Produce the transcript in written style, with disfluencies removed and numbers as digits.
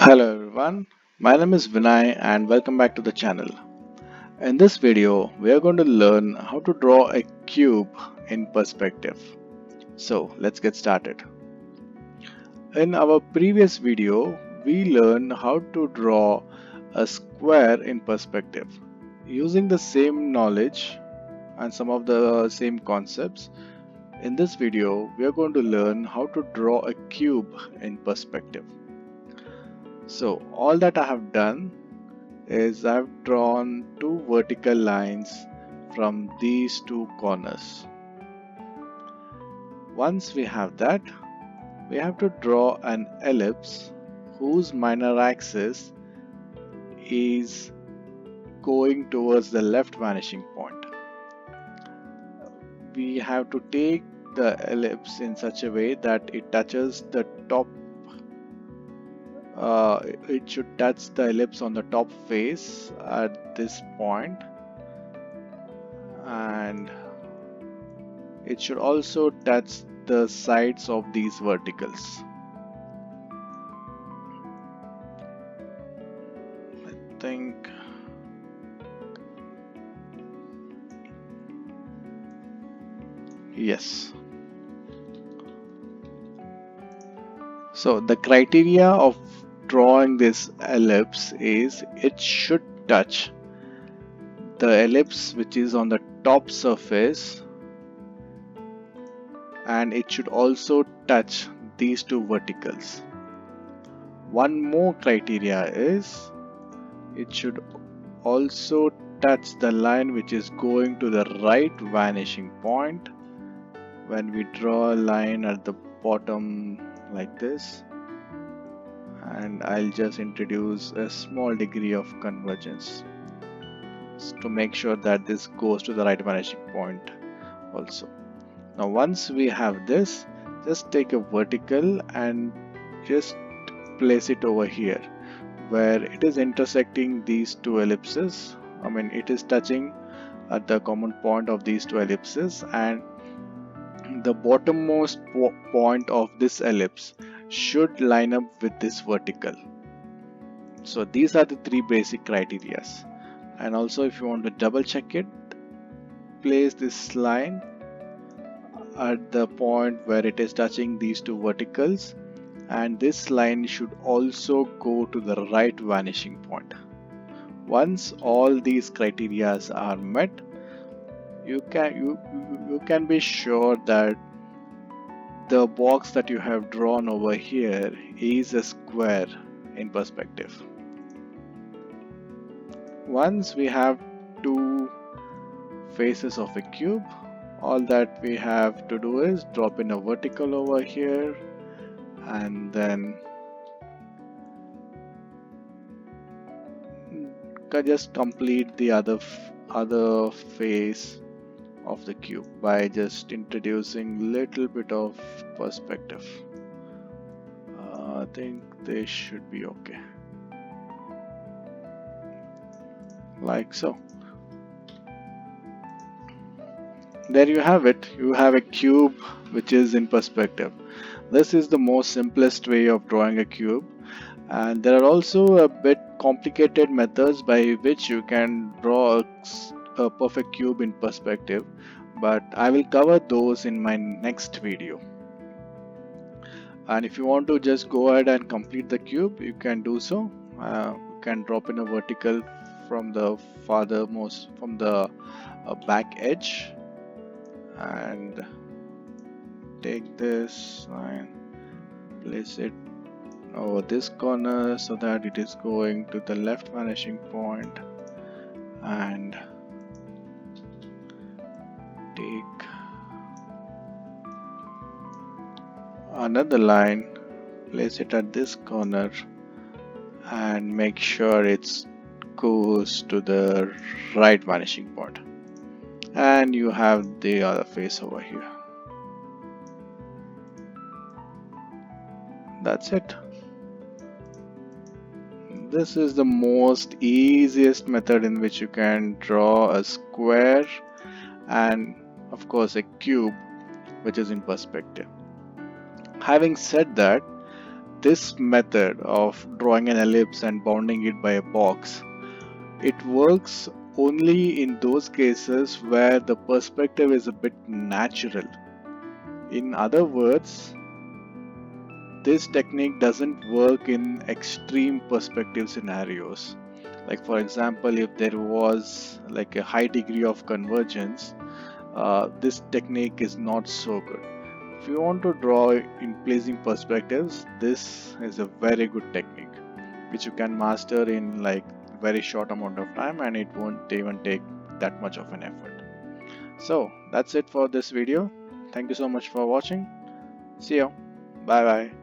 Hello everyone, my name is Vinay and welcome back to the channel. In this video, we are going to learn how to draw a cube in perspective. So let's get started. In our previous video, we learned how to draw a square in perspective. Using the same knowledge and some of the same concepts, in this video, we are going to learn how to draw a cube in perspective. So all that I have done is I've drawn two vertical lines from these two corners. Once we have that, we have to draw an ellipse whose minor axis is going towards the left vanishing point. We have to take the ellipse in such a way that it touches the top. It should touch the ellipse on the top face at this point, and it should also touch the sides of these verticals. I think yes. So the criteria of drawing this ellipse is it should touch the ellipse which is on the top surface, and it should also touch these two verticals. One more criteria is it should also touch the line which is going to the right vanishing point. When we draw a line at the bottom like this, and I'll just introduce a small degree of convergence to make sure that this goes to the right vanishing point also. Now once we have this, just take a vertical and just place it over here where it is intersecting these two ellipses. It is touching at the common point of these two ellipses, and the bottommost point of this ellipse should line up with this vertical. So these are the three basic criteria. And also, if you want to double check it, place this line at the point where it is touching these two verticals, and this line should also go to the right vanishing point. Once all these criteria are met, you can be sure that the box that you have drawn over here is a square in perspective. Once we have two faces of a cube, all that we have to do is drop in a vertical over here, and then just complete the other face of the cube by just introducing little bit of perspective. I think this should be okay, like so. There you have it. You have a cube which is in perspective. This is the most simplest way of drawing a cube, and there are also a bit complicated methods by which you can draw a perfect cube in perspective, but I will cover those in my next video. And if you want to just go ahead and complete the cube, you can do so. You can drop in a vertical from the back edge, and take this line, place it over this corner so that it is going to the left vanishing point, and take another line, place it at this corner, and make sure it goes to the right vanishing point, and you have the other face over here. That's it. This is the most easiest method in which you can draw a square and of course a cube which is in perspective. Having said that, this method of drawing an ellipse and bounding it by a box, it works only in those cases where the perspective is a bit natural. In other words, this technique doesn't work in extreme perspective scenarios. Like for example, if there was like a high degree of convergence, this technique is not so good. If you want to draw in pleasing perspectives, this is a very good technique which you can master in like very short amount of time, and it won't even take that much of an effort. So that's it for this video. Thank you so much for watching. See you. Bye bye.